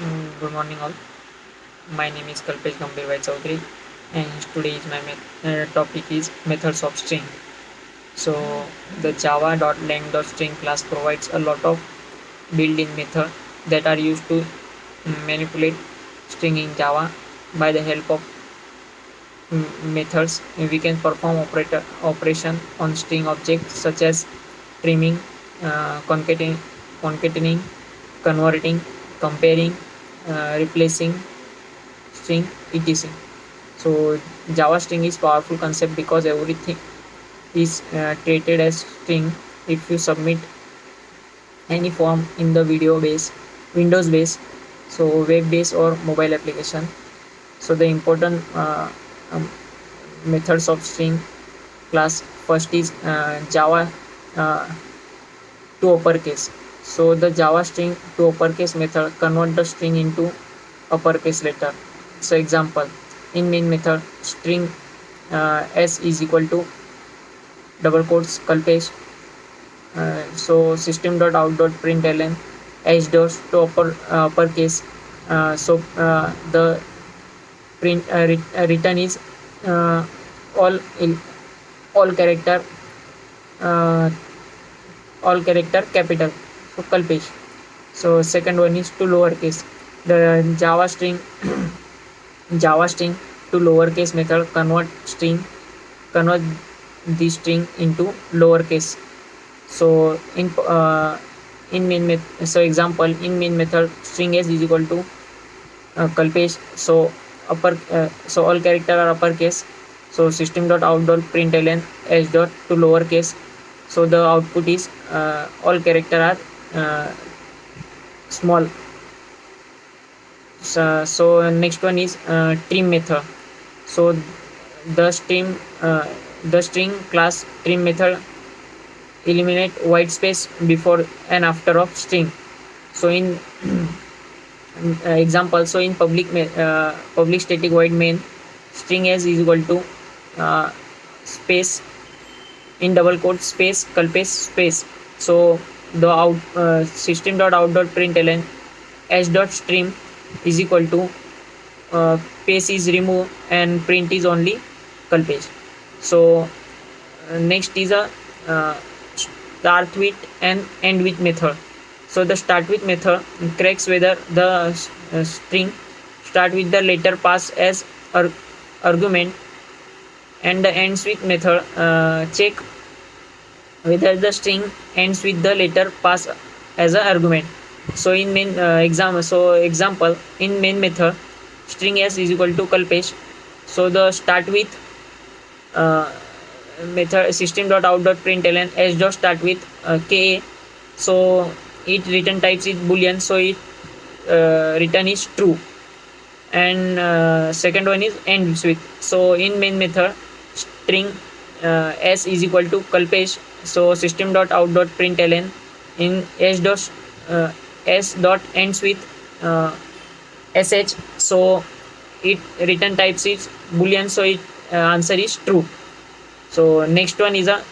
Good morning, all. My name is Kalpesh Gambhir Chaudhary, and today is my topic is methods of string. So, the Java.lang.string class provides a lot of built-in methods that are used to manipulate string in Java. By the help of methods, we can perform operation on string objects such as trimming, concatenating, converting, comparing, replacing string, etc. So Java string is powerful concept because everything is treated as string. If you submit any form in the Windows base, so web base or mobile application. So the important um, methods of string class, first is Java uh, to uppercase. So the Java string to uppercase method convert the string into uppercase letter. So example, in main method string s is equal to double quotes Kalpesh. So system.out.println h dot to uppercase. The return is uh, all all character uh, all character capital. So Kalpesh. So second one is to lowercase. The Java string to lowercase method convert the string into lowercase. So in so example, in main method string s is equal to Kalpesh. So so all character are uppercase. So system.out.println s dot to lowercase. So the output is all character are small. So next one is trim method. So the stream the string class trim method eliminate white space before and after of string. So in example, so in public static void main string s is equal to uh, space in double quote space Kalpesh space. So the system.out.println s dot stream is equal to pace is removed and print is only Kalpesh. So next is a start with and end with method. So the start with method checks whether the string start with the letter pass as argument, and the ends with method check whether the string ends with the letter pass as an argument. So in main example, in main method string s is equal to Kalpesh. So the start with uh, method system.out.println s dot start with ka. So it return types is boolean, so it return is true. And second one is ends with. So in main method string s is equal to Kalpesh. So system.out.println in uh, s dot ends with sh. So it return types is boolean, so it answer is true. So next one is a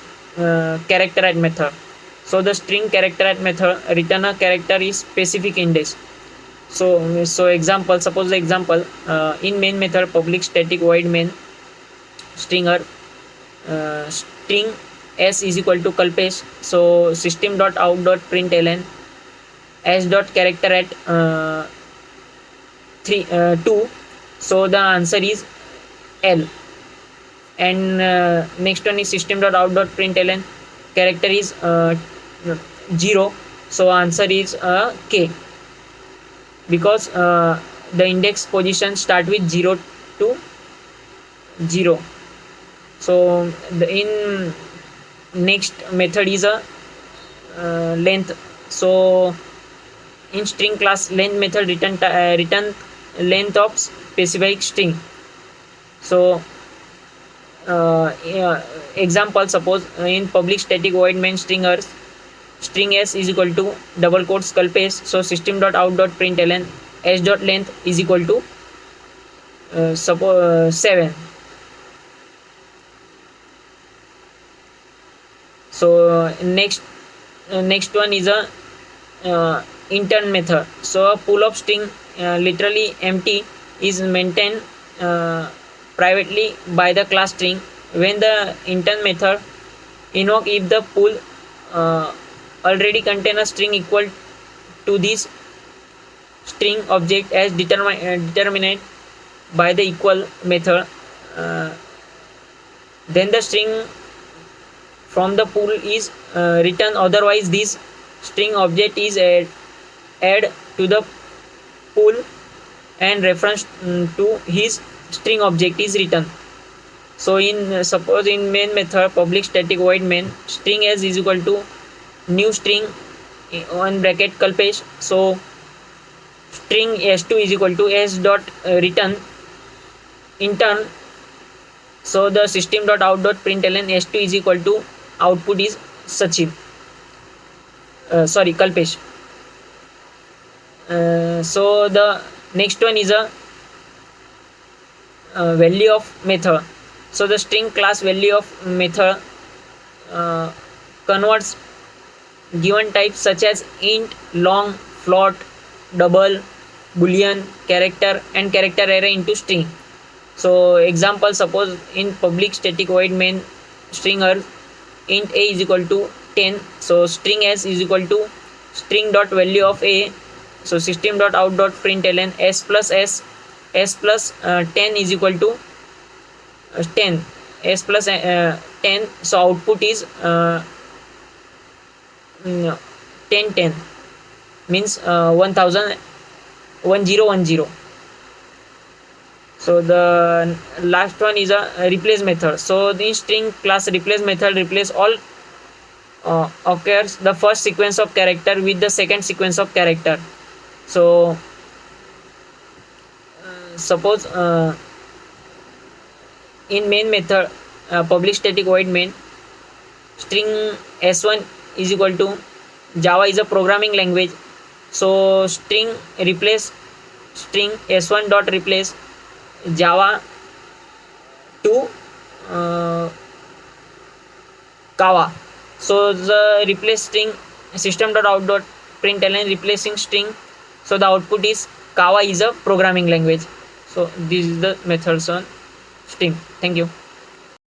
character add method. So the string character add method return a character is specific index. So example, suppose the example in main method public static void main stringer string s is equal to Kalpesh. So system.out.println s dot character at 2. So the answer is L. And next one is system.out.println character is 0. So answer is K, because the index position start with 0 to 0. So the in next method is a length. So in string class length method return length of specific string. So yeah, example, suppose in public static void main stringers string s is equal to double quotes Kalpesh. So system.out.println s dot length is equal to suppose 7. So next one is a intern method. So a pool of string literally empty is maintained privately by the class string. When the intern method invoke if the pool uh, already contain a string equal to this string object as determined by the equal method, uh, then the string from the pool is returned. Otherwise this string object is add to the pool and reference to his string object is returned. So in suppose in main method public static void main string s is equal to new string on bracket Kalpesh. So string s2 is equal to s dot return intern. So the system dot out dot println s2 is equal to output is Sachin. Sorry, Kalpesh. So the next one is a value of method. So the string class value of method converts given types such as int, long, float, double, boolean, character and character array into string. So example, suppose in public static void main string int a is equal to 10. So string s is equal to string dot value of a. So system dot out dot println s plus 10 is equal to 10 s plus 10. So output is 10 means 1000 1010. So the last one is a replace method. So the string class replace method replace all occurs the first sequence of character with the second sequence of character. So suppose in main method public static void main string s1 is equal to Java is a programming language. So string replace string s1 dot replace Java to Kava. So the replace string system dot out dot println replacing string. So the output is Kava is a programming language. So this is the methods on string. Thank you.